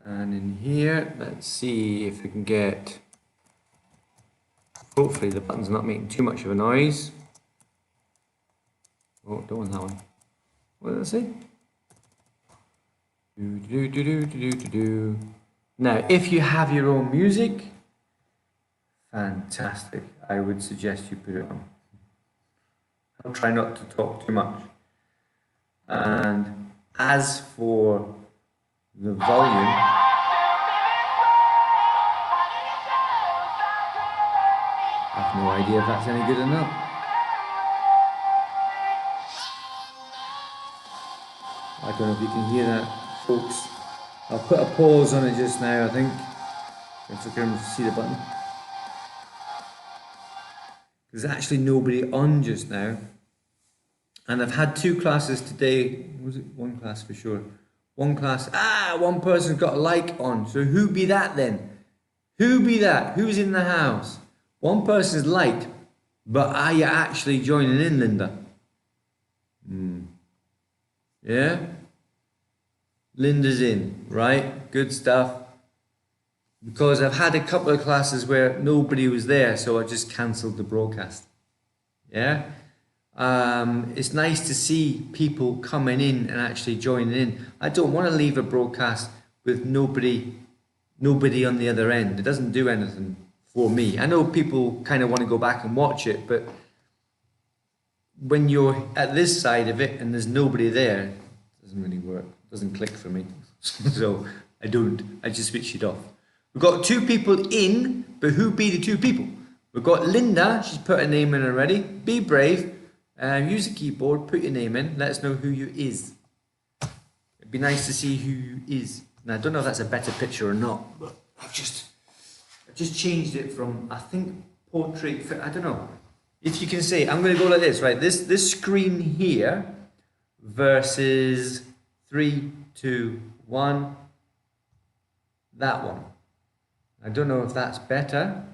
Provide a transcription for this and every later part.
And in here, let's see if we can get, hopefully the button's not making too much of a noise. Oh, don't want that one. What did I say? Now, if you have your own music, fantastic. I would suggest you put it on. I'll try not to talk too much. And as for the volume, I have no idea if that's any good or not. I don't know if you can hear that, folks. I'll put a pause on it just now, I think, if you can see the button. There's actually nobody on just now. And I've had 2 classes today. Was it 1 class for sure? 1 class. One person's got a like on. So who be that then? Who be that? Who's in the house? 1 person's liked, but are you actually joining in, Linda? Yeah? Linda's in, right? Good stuff. Because I've had a couple of classes where nobody was there, so I just cancelled the broadcast. Yeah? It's nice to see people coming in and actually joining in. I don't want to leave a broadcast with nobody on the other end. It doesn't do anything for me. I know people kind of want to go back and watch it, but when you're at this side of it and there's nobody there, it doesn't really work. It doesn't click for me. So I just switch it off. We've got 2 people in, but who be the 2 people? We've got Linda, she's put her name in already. Be brave. Use the keyboard, put your name in, let us know who you is. It'd be nice to see who you is. Now, I don't know if that's a better picture or not, but I've just changed it from, I think, portrait, I don't know. If you can see, I'm going to go like this, right? This screen here versus 3, 2, 1. That one. I don't know if that's better.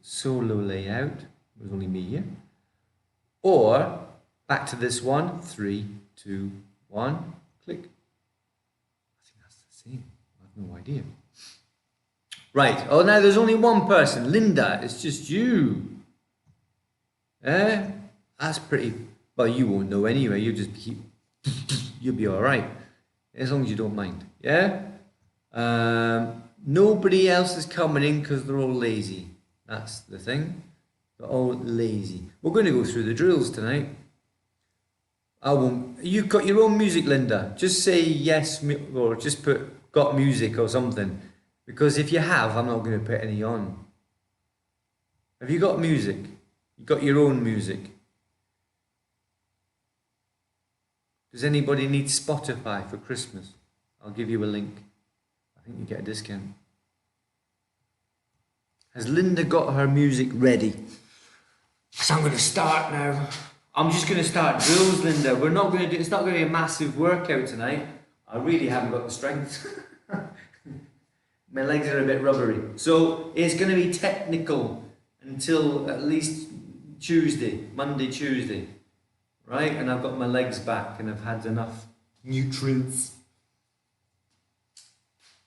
Solo layout. There's only me here. Or back to this one. 3, 2, 1. Click. I think that's the same. I have no idea. Right. Oh, now there's only 1 person. Linda, it's just you. That's pretty. Well, you won't know anyway. You'll be all right. As long as you don't mind. Yeah? Nobody else is coming in because they're all lazy. That's the thing. They're all lazy. We're going to go through the drills tonight. You've got your own music, Linda. Just say yes or just put got music or something. Because if you have, I'm not going to put any on. Have you got music? You got your own music? Does anybody need Spotify for Christmas? I'll give you a link. I think you get a discount. Has Linda got her music ready? So I'm going to start now. I'm just going to start drills, Linda. We're not going to do. It's not going to be a massive workout tonight. I really haven't got the strength. My legs are a bit rubbery. So it's going to be technical until at least Tuesday, Monday, Tuesday. Right? And I've got my legs back and I've had enough nutrients.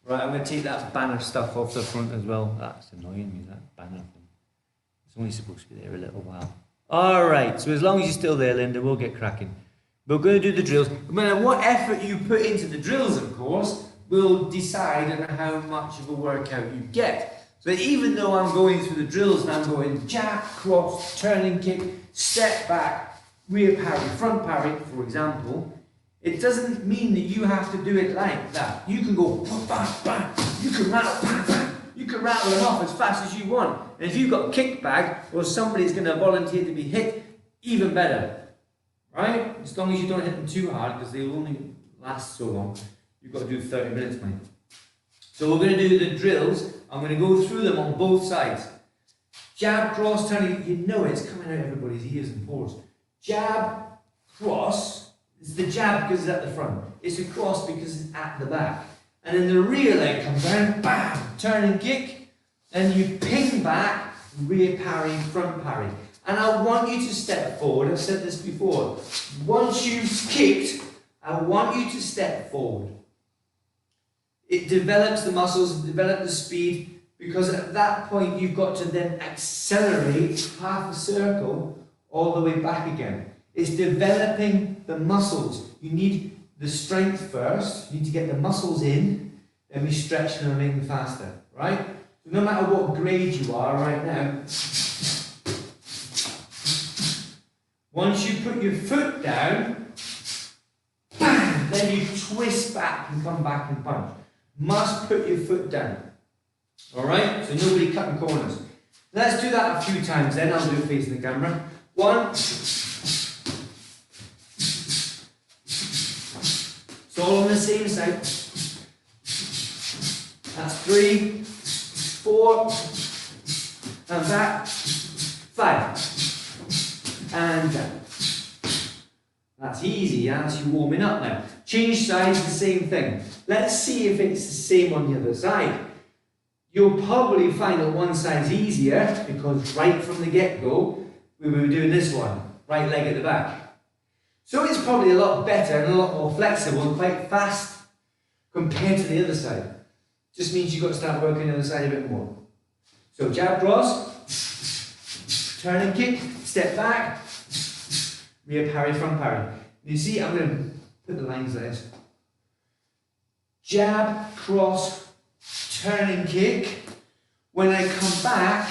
Right, I'm going to take that banner stuff off the front as well. That's annoying me, that banner thing. It's only supposed to be there a little while. Alright, so as long as you're still there, Linda, we'll get cracking. We're going to do the drills. No matter what effort you put into the drills, of course, will decide on how much of a workout you get. So even though I'm going through the drills and I'm going jab, cross, turning kick, step back, rear parry, front parry, for example, it doesn't mean that you have to do it like that. You can go bang, bang. You can rattle, bang, bang. You can rattle them off as fast as you want. And if you've got kick bag or somebody's going to volunteer to be hit, even better. Right? As long as you don't hit them too hard because they'll only last so long. You've got to do 30 minutes, mate. So we're going to do the drills. I'm going to go through them on both sides. Jab, cross, turning. You know it's coming out of everybody's ears and pores. Jab, cross. It's the jab because it's at the front. It's a cross because it's at the back. And then the rear leg comes down, bam, turn and kick. And you ping back, rear parry, front parry. And I want you to step forward. I've said this before. Once you've kicked, I want you to step forward. It develops the muscles, develops the speed, because at that point you've got to then accelerate half a circle all the way back again. It's developing the muscles. You need the strength first, you need to get the muscles in, then we stretch and make them faster, right? So no matter what grade you are right now, once you put your foot down, bang, then you twist back and come back and punch. Must put your foot down. Alright? So nobody cutting corners. Let's do that a few times then. I'll do it facing the camera. 1. It's all on the same side. That's 3, 4, and back. 5. And down. That's easy, that's you warming up now. Change sides, the same thing. Let's see if it's the same on the other side. You'll probably find that one side's easier because right from the get-go, we were doing this one, right leg at the back. So it's probably a lot better and a lot more flexible and quite fast compared to the other side. Just means you've got to start working the other side a bit more. So jab cross, turn and kick, step back, rear parry, front parry. You see, I'm going to put the lines like this. Jab, cross, turn and kick. When I come back,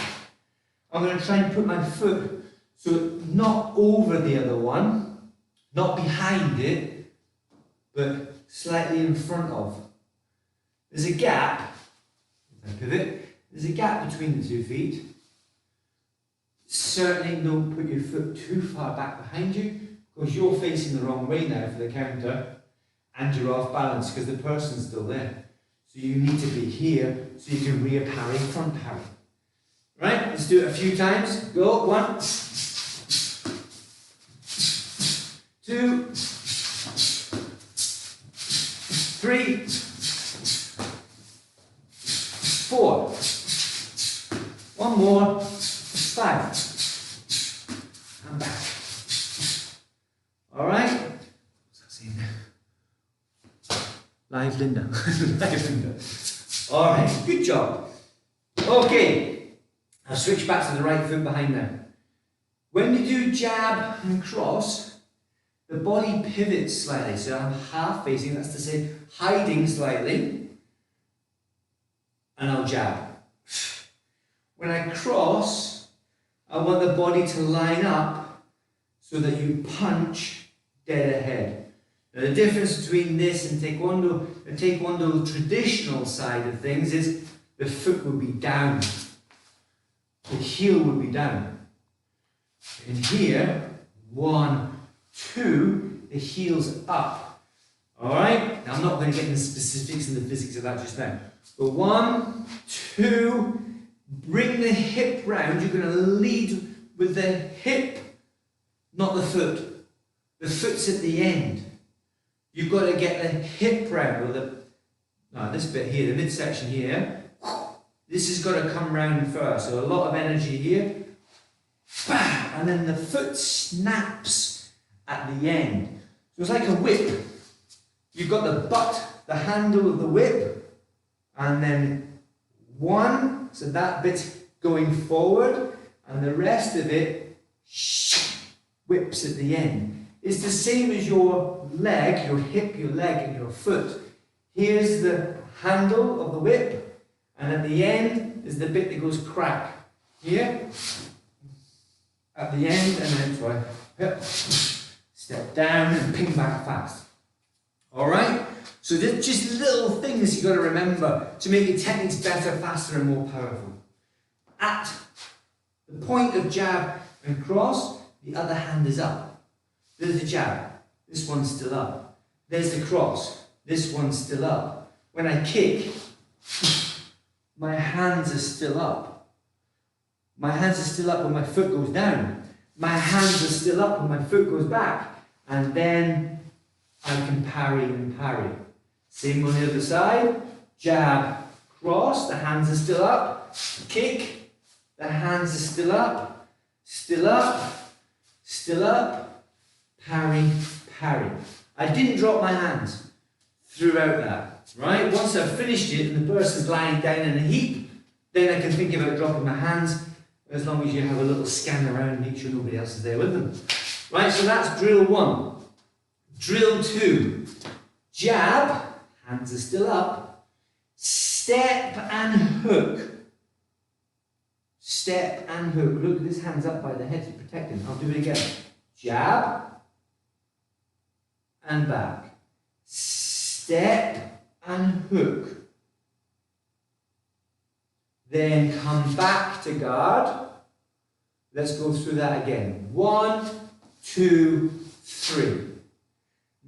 I'm going to try and put my foot so not over the other one, not behind it, but slightly in front of. There's a gap, if I pivot, there's a gap between the 2 feet. Certainly don't put your foot too far back behind you, because you're facing the wrong way now for the counter and you're off balance because the person's still there. So you need to be here so you can rear parry, front parry. Right, let's do it a few times. Go, 1, 2, 3, 4. One more, 5. And back. Alright? What's that saying there? Live Linda. Live Linda. Alright, good job. Okay, I'll switch back to the right foot behind now. When you do jab and cross, the body pivots slightly. So I'm half facing, that's to say, hiding slightly. And I'll jab. When I cross, I want the body to line up so that you punch dead ahead. Now the difference between this and Taekwondo, the Taekwondo traditional side of things is the foot will be down. The heel will be down. In here, 1, 2, the heel's up. Alright? Now I'm not going to get into the specifics and the physics of that just now. But 1, 2, bring the hip round. You're going to lead with the hip, not the foot. The foot's at the end. You've got to get the hip round, or this bit here, the midsection here. This has got to come round first. So a lot of energy here. Bam! And then the foot snaps at the end. So it's like a whip. You've got the butt, the handle of the whip, and then 1, so that bit's going forward, and the rest of it whips at the end. It's the same as your leg, your hip, your leg, and your foot. Here's the handle of the whip, and at the end is the bit that goes crack. Here, at the end, and then try, step down and ping back fast. Alright? So there's just little things you've got to remember to make your techniques better, faster, and more powerful. At the point of jab and cross, the other hand is up. There's the jab, this one's still up. There's the cross, this one's still up. When I kick, my hands are still up. My hands are still up when my foot goes down. My hands are still up when my foot goes back. And then I can parry and parry. Same on the other side. Jab, cross, the hands are still up. Kick, the hands are still up. Still up, still up. Parry, parry. I didn't drop my hands. throughout that, right? Once I've finished it and the person's lying down in a heap, then I can think about dropping my hands, as long as you have a little scan around, make sure nobody else is there with them. Right, so that's drill 1. Drill 2, jab, hands are still up, step and hook. Step and hook. Look, this hand's up by the head to protect him. I'll do it again. Jab and back. Step and hook. Then come back to guard. Let's go through that again. 1, 2, 3.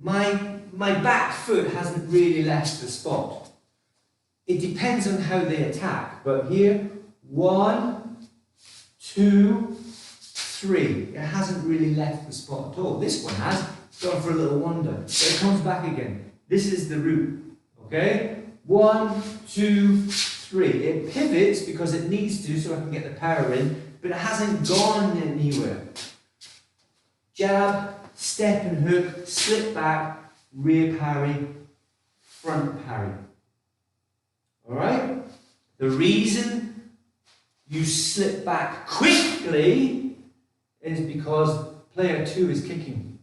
My back foot hasn't really left the spot. It depends on how they attack, but here, 1, 2, 3. It hasn't really left the spot at all. This one has gone for a little wander. But it comes back again. This is the route. Okay? 1, 2, 3. It pivots because it needs to, so I can get the power in, but it hasn't gone anywhere. Jab, step and hook, slip back, rear parry, front parry. Alright? The reason you slip back quickly is because player 2 is kicking.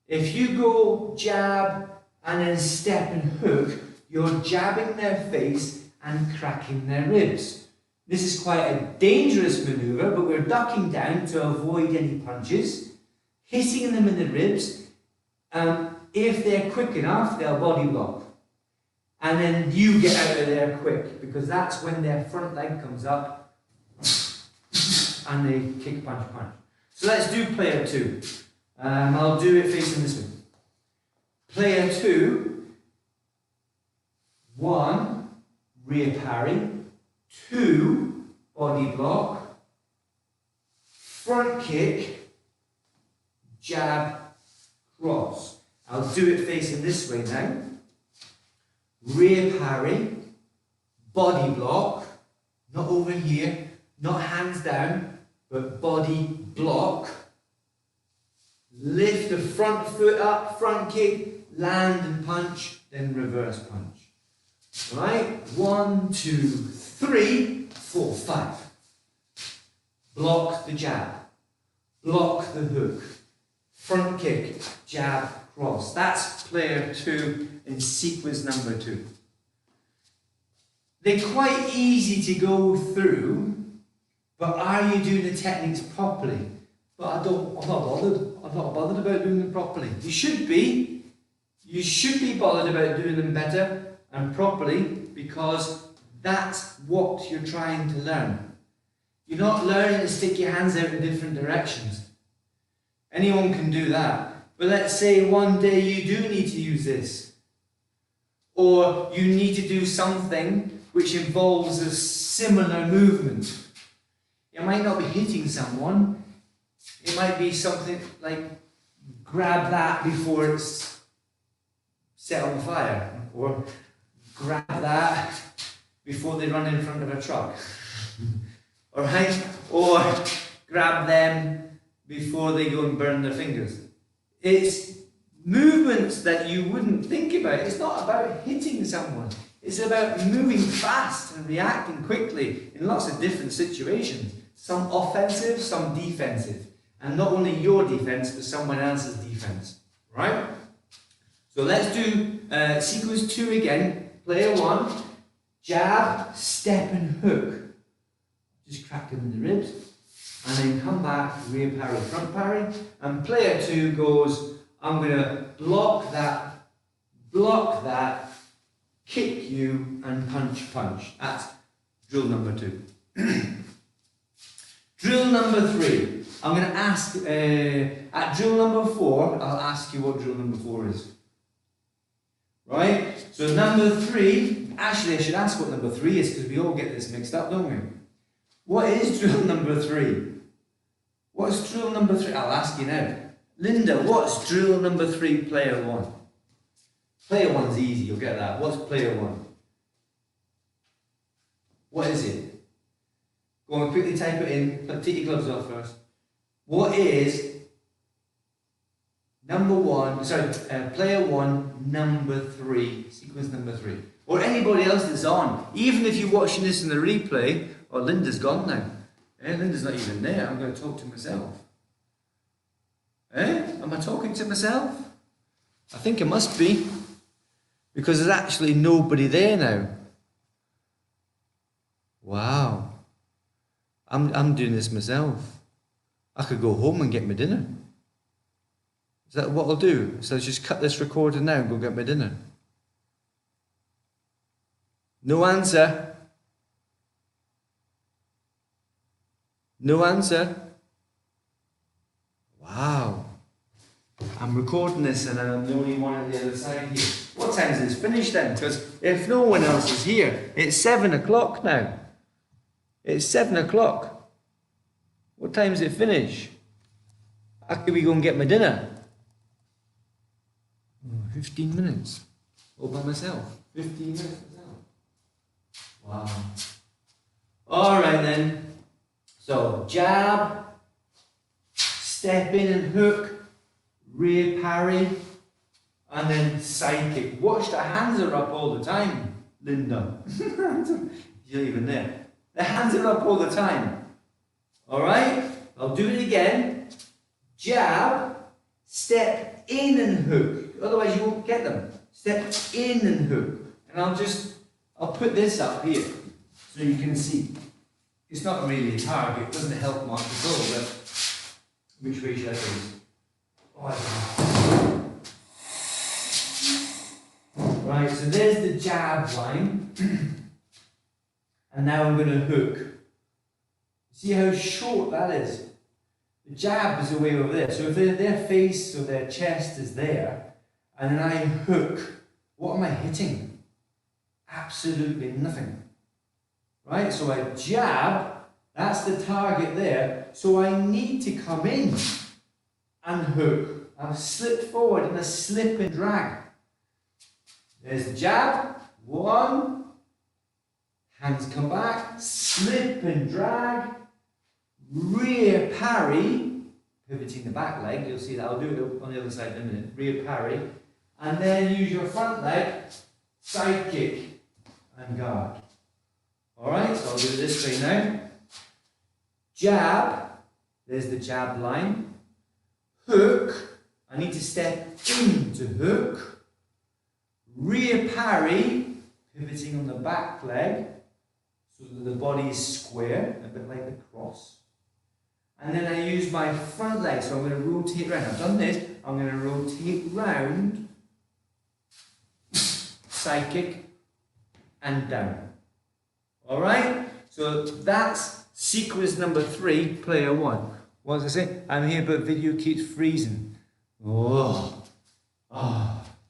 If you go jab and then step and hook, you're jabbing their face and cracking their ribs. This is quite a dangerous maneuver, but we're ducking down to avoid any punches, hitting them in the ribs. If they're quick enough, they'll body block. And then you get out of there quick, because that's when their front leg comes up and they kick, punch, punch. So let's do player 2. I'll do it facing this way. Player 2, 1, rear parry, 2, body block, front kick, jab, cross. I'll do it facing this way now. Rear parry, body block, not over here, not hands down, but body block. Lift the front foot up, front kick, land and punch, then reverse punch. Right? 1, 2, 3, 4, 5. Block the jab, block the hook, front kick, jab, cross. That's player 2 in sequence number 2. They're quite easy to go through, but are you doing the techniques properly? But I'm not bothered. I'm not bothered about doing them properly. You should be. You should be bothered about doing them better and properly, because that's what you're trying to learn. You're not learning to stick your hands out in different directions. Anyone can do that. But let's say one day you do need to use this. Or you need to do something which involves a similar movement. You might not be hitting someone. It might be something like grab that before it's set on fire. Or grab that before they run in front of a truck. Alright? Or grab them before they go and burn their fingers. It's movements that you wouldn't think about. It's not about hitting someone. It's about moving fast and reacting quickly in lots of different situations. Some offensive, some defensive. And not only your defense, but someone else's defense. Right? So let's do sequence 2 again. Player 1, jab, step and hook. Just crack them in the ribs. And then come back, rear parry, front parry. And player 2 goes, I'm going to block that, kick you, and punch, punch. That's drill number 2. Drill number 3. I'm going to ask, at drill number 4, I'll ask you what drill number 4 is. Right? So number 3, actually I should ask what number 3 is, because we all get this mixed up, don't we? What is drill number 3? What's drill number 3? I'll ask you now. Linda, what's drill number 3, player 1? Player 1's easy, you'll get that. What's player 1? What is it? Go on, quickly type it in, but take your gloves off first. What is player one, number three, sequence number three. Or anybody else that's on. Even if you're watching this in the replay, oh, Linda's gone now. Linda's not even there. I'm going to talk to myself. Am I talking to myself? I think it must be. Because there's actually nobody there now. Wow. I'm doing this myself. I could go home and get my dinner. Is that what I'll do? So I'll just cut this recording now and go get my dinner. No answer. No answer. Wow. I'm recording this and I'm the only one on the other side here. What time is this finished then? Because if no one else is here, it's 7 o'clock now. It's 7 o'clock. What time does it finish? How can we go and get my dinner? 15 minutes. All by myself. 15 minutes myself. Wow. Alright then. So, jab, step in and hook, rear parry, and then side kick. Watch, the hands are up all the time, Linda. You're even there. The hands are up all the time. Alright? I'll do it again. Jab, step in and hook. Otherwise you won't get them. Step in and hook. And I'll put this up here so you can see. It's not really a target, it doesn't help mark the goal, but which way should I face? Oh, I don't know. Right, so there's the jab line. And now I'm going to hook. See how short that is? The jab is away over there. So if their face or their chest is there, and then I hook, what am I hitting? Absolutely nothing. Right? So I jab, that's the target there. So I need to come in and hook. I've slipped forward in a slip and drag. There's the jab. One. Hands come back. Slip and drag. Rear parry. Pivoting the back leg. You'll see that. I'll do it on the other side in a minute. Rear parry. And then use your front leg. Side kick. And guard. Alright, so I'll do it this way now. Jab. There's the jab line. Hook. I need to step in to hook. Rear parry. Pivoting on the back leg. So that the body is square. A bit like the cross. And then I use my front leg. So I'm going to rotate round. I've done this. I'm going to rotate round. Side kick. And down. Alright, so that's sequence number 3, player 1. What does I say? I'm here but video keeps freezing. Oh,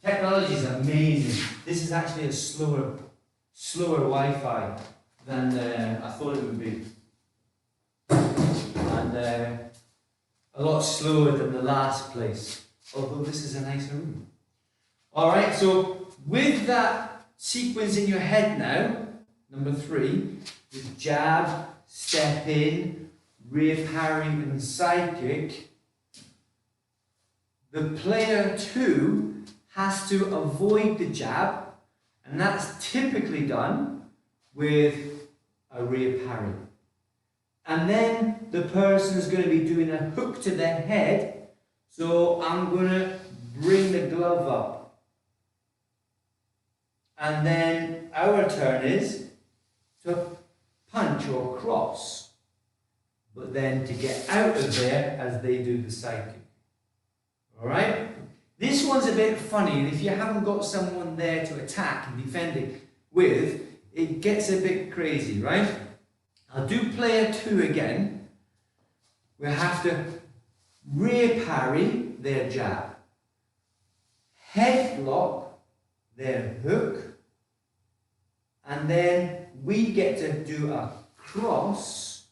technology is amazing. This is actually a slower Wi-Fi than I thought it would be. And a lot slower than the last place. Although this is a nicer room. Alright, so with that sequence in your head now, number 3, the jab, step in, rear parry and side kick. The player 2 has to avoid the jab, and that's typically done with a rear parry. And then the person is going to be doing a hook to their head, so I'm going to bring the glove up. And then our turn is to punch or cross, but then to get out of there as they do the side kick. Alright? This one's a bit funny, and if you haven't got someone there to attack and defend it with, it gets a bit crazy, right? I'll do player 2 again. We'll have to rear parry their jab, head block their hook, and then we get to do a cross,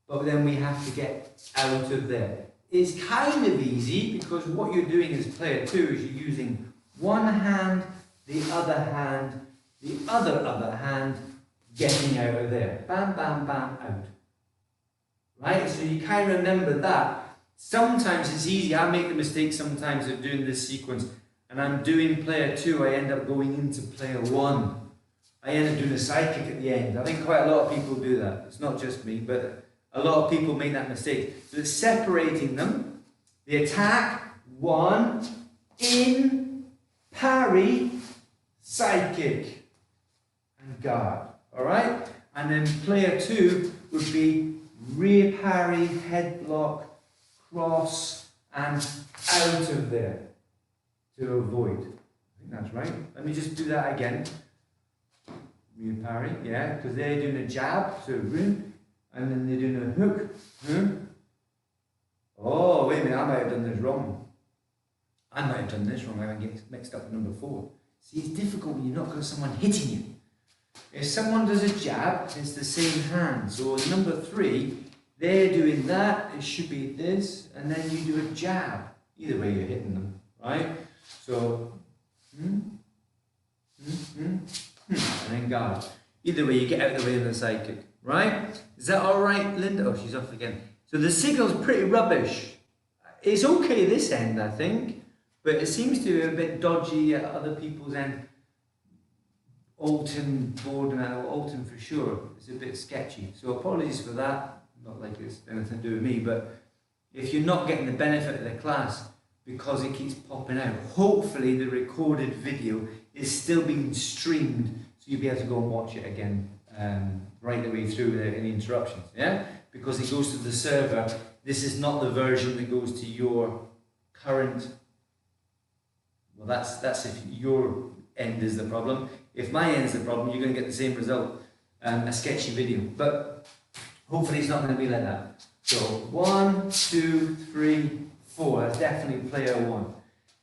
but then we have to get out of there. It's kind of easy because what you're doing as player 2 is you're using one hand, the other hand, the other hand, getting out of there. Bam, bam, bam, out. Right? So you kind of remember that. sometimes it's easy. I make the mistake sometimes of doing this sequence, and I'm doing player 2, I end up going into player 1. I end up doing a side kick at the end. I think quite a lot of people do that. It's not just me, but a lot of people make that mistake. So it's separating them. The attack, 1, in, parry, side kick, and guard. Alright? And then player 2 would be rear parry, head block, cross, and out of there to avoid. I think that's right. Let me just do that again. Rear parry, yeah, because they're doing a jab, so and then they're doing a hook. Oh, wait a minute, I might have done this wrong. I might have done this wrong. I get mixed up with number 4. See, it's difficult when you've not got someone hitting you. If someone does a jab, it's the same hand. So number 3, they're doing that, it should be this, and then you do a jab. Either way, you're hitting them, right? So, and then guard. Either way, you get out of the way of the side kick, right? Is that all right, Linda? Oh, she's off again. So the signal's pretty rubbish. It's okay this end, I think, but it seems to be a bit dodgy at other people's end. Alton, Borden, Alton for sure. It's a bit sketchy. So apologies for that. Not like it's anything to do with me, but if you're not getting the benefit of the class because it keeps popping out, hopefully the recorded video is still being streamed, so you'll be able to go and watch it again right the way through without any interruptions, yeah? Because it goes to the server. This is not the version that goes to your current, well that's if your end is the problem. If my end is the problem, you're going to get the same result, a sketchy video. But hopefully it's not going to be like that. So 1, 2, 3, 4, that's definitely player 1.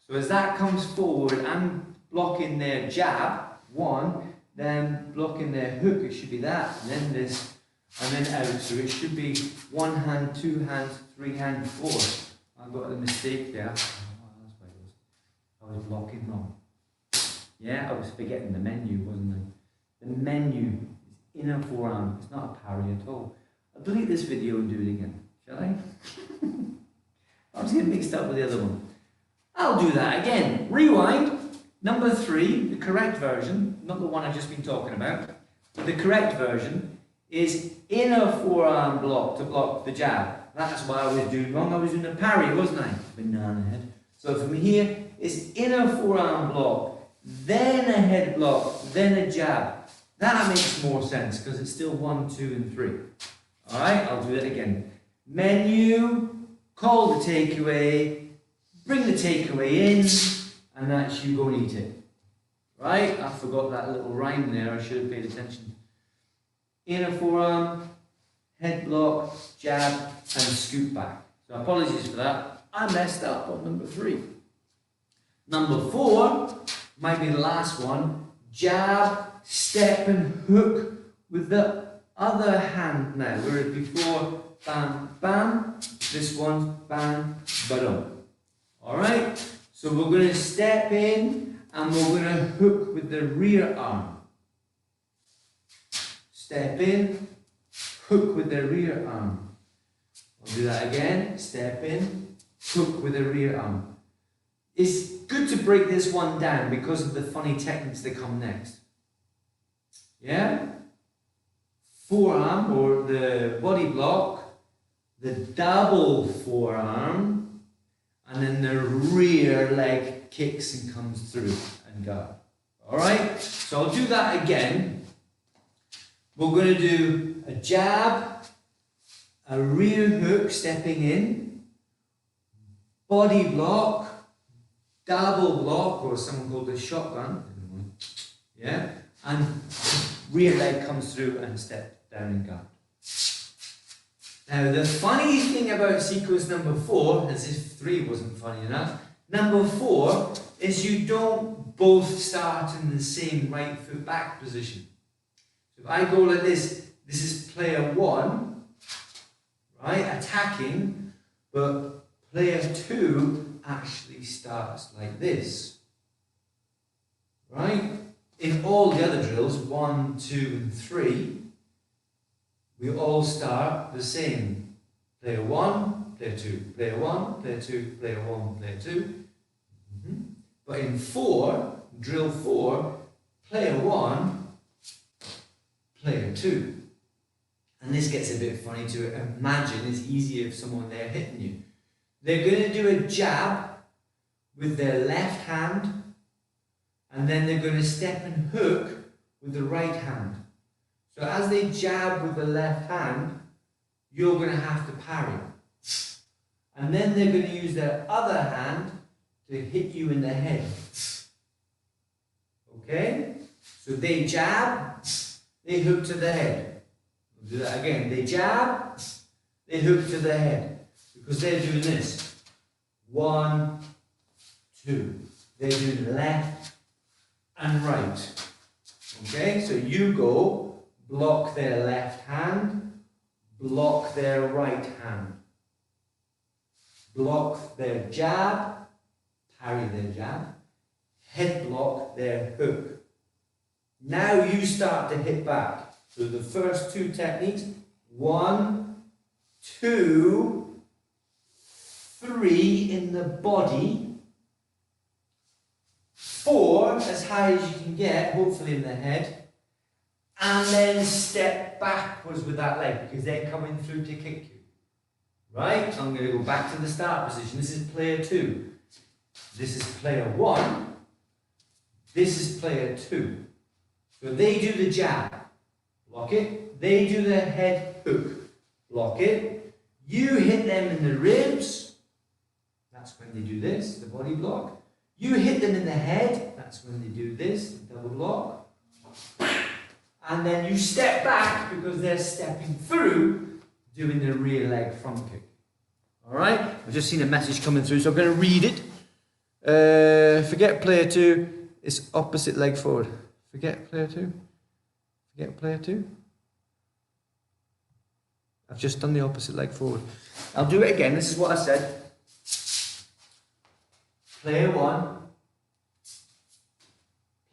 So as that comes forward, I'm blocking their jab, 1, then blocking their hook, it should be that, and then this, and then out. So it should be 1 hand, 2 hands, 3 hand, 4. I've got a mistake there. Oh, that's why I was blocking wrong. Yeah, I was forgetting the menu, wasn't I? The menu is inner forearm. It's not a parry at all. I'll delete this video and do it again, shall I? I was getting mixed up with the other one. I'll do that again. Rewind. Number 3, the correct version, not the one I've just been talking about. The correct version is inner forearm block to block the jab. That's what I was doing wrong. I was doing a parry, wasn't I? Banana head. So from here, it's inner forearm block, then a head block, then a jab. That makes more sense because it's still 1, 2, and 3. Alright, I'll do it again. Menu, call the takeaway, bring the takeaway in, and that's you go and eat it. Right? I forgot that little rhyme there, I should have paid attention. Inner forearm, head block, jab, and scoot back. So apologies for that. I messed up on number 3. Number 4 might be the last one. Jab, step, and hook with the other hand now. Whereas before, bam, bam. This one, bam, ba-dum. Alright? So we're going to step in and we're going to hook with the rear arm. Step in, hook with the rear arm. I'll do that again. Step in, hook with the rear arm. It's good to break this one down because of the funny techniques that come next. Yeah? Forearm or the body block, the double forearm, and then the rear leg kicks and comes through and guard. Alright? So I'll do that again. We're going to do a jab, a rear hook stepping in, body block, double block, or someone called a shotgun, yeah, and rear leg comes through and step down and guard. Now the funny thing about sequence number 4, as if 3 wasn't funny enough, number 4 is you don't both start in the same right foot back position. So if I go like this is player 1, right, attacking, but player 2 actually starts like this, right? In all the other drills, 1, 2, and 3, we all start the same. Player 1, player 2, player 1, player 2, player 1, player 2. But in 4, drill 4, player 1, player 2. And this gets a bit funny to imagine. It's easier if someone there hitting you. They're going to do a jab with their left hand, and then they're going to step and hook with the right hand. So as they jab with the left hand, you're going to have to parry. And then they're going to use their other hand to hit you in the head. Okay? So they jab, they hook to the head. We'll do that again. They jab, they hook to the head. Because they're doing this. 1, 2. They're doing left and right. Okay? So you go, block their left hand, block their right hand. Block their jab, parry their jab, head block their hook. Now you start to hit back. So the first 2 techniques, 1, 2, 3 in the body, 4 as high as you can get, hopefully in the head, and then step backwards with that leg because they're coming through to kick you. Right? I'm going to go back to the start position. This is player 2. This is player 1. This is player 2. So they do the jab, block it. They do the head hook, block it. You hit them in the ribs. That's when they do this, the body block. You hit them in the head. That's when they do this, the double block. And then you step back because they're stepping through, doing the rear leg front kick. Alright, I've just seen a message coming through, so I'm going to read it. Forget player 2, it's opposite leg forward. Forget player 2. Forget player 2. I've just done the opposite leg forward. I'll do it again, this is what I said. Player 1,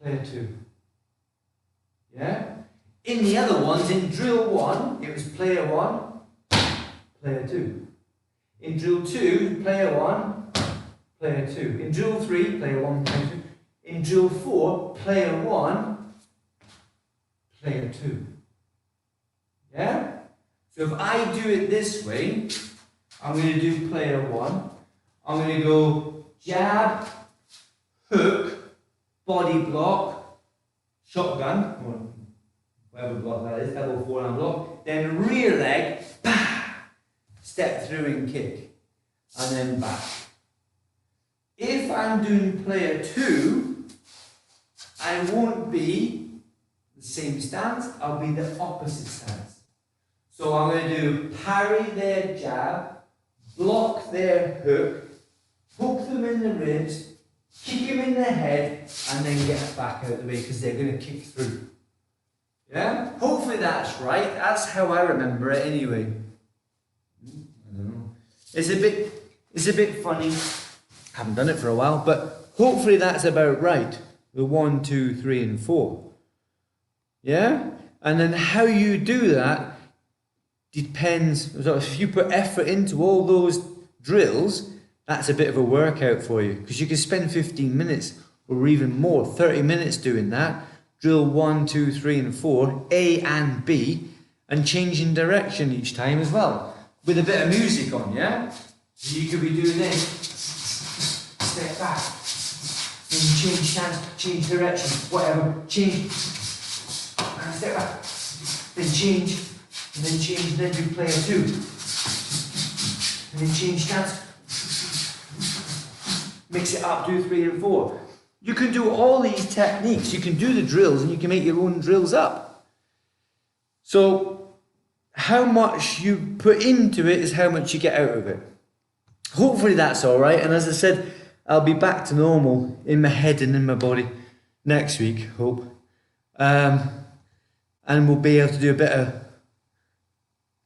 player 2. Yeah? In the other ones, in drill 1, it was player 1, player 2. In drill 2, player 1, player 2. In drill 3, player 1, player 2. In drill 4, player 1, player 2. Yeah? So if I do it this way, I'm going to do player 1. I'm going to go jab, hook, body block, shotgun, or whatever block that is, elbow forearm block, then rear leg, step through and kick, and then back. If I'm doing player 2, I won't be the same stance, I'll be the opposite stance. So I'm going to do parry their jab, block their hook, hook them in the ribs, kick them in the head, and then get back out of the way because they're going to kick through. Yeah? Hopefully that's right. That's how I remember it anyway. I don't know. It's a bit funny. I haven't done it for a while, but hopefully that's about right. The 1, 2, 3, and 4. Yeah? And then how you do that depends. So if you put effort into all those drills, that's a bit of a workout for you because you can spend 15 minutes or even more, 30 minutes doing that. Drill 1, 2, 3, and 4, A and B, and changing direction each time as well, with a bit of music on, yeah? So you could be doing this, step back, then change stance, change direction, whatever, change, and step back, then change, and then do player 2, and then change stance, mix it up, do 3 and 4. You can do all these techniques, you can do the drills and you can make your own drills up. So how much you put into it is how much you get out of it. Hopefully that's alright, and as I said, I'll be back to normal in my head and in my body next week, hope. And we'll be able to do a bit of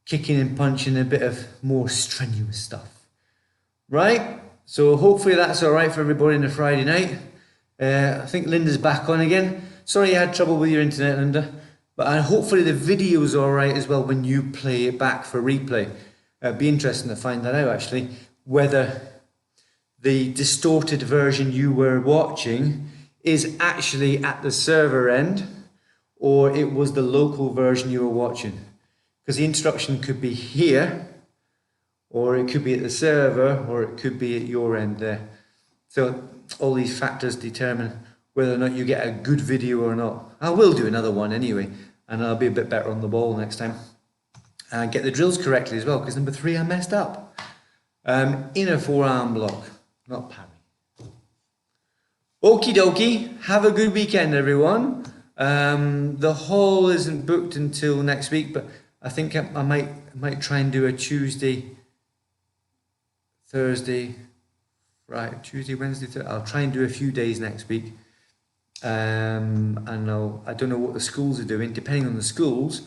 kicking and punching, a bit of more strenuous stuff. Right? So hopefully that's alright for everybody on a Friday night. I think Linda's back on again. Sorry you had trouble with your internet, Linda. But hopefully the video's alright as well when you play it back for replay. It'd be interesting to find that out, actually, whether the distorted version you were watching is actually at the server end, or it was the local version you were watching. Because the instruction could be here, or it could be at the server, or it could be at your end there. So all these factors determine whether or not you get a good video or not. I will do another one anyway, and I'll be a bit better on the ball next time. And get the drills correctly as well, because number 3 I messed up. Inner forearm block, not parry. Okie dokie, have a good weekend everyone. The hall isn't booked until next week, but I think I might try and do a Tuesday, Thursday, right, Tuesday, Wednesday, Thursday. I'll try and do a few days next week. And I don't know what the schools are doing, depending on the schools.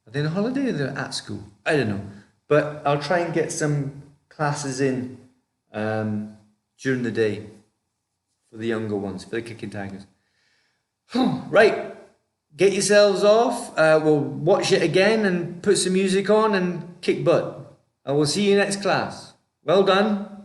Are they on holiday or they're at school? I don't know. But I'll try and get some classes in during the day for the younger ones, for the Kicking Tigers. Right, get yourselves off. We'll watch it again and put some music on and kick butt. I will see you next class. Well done.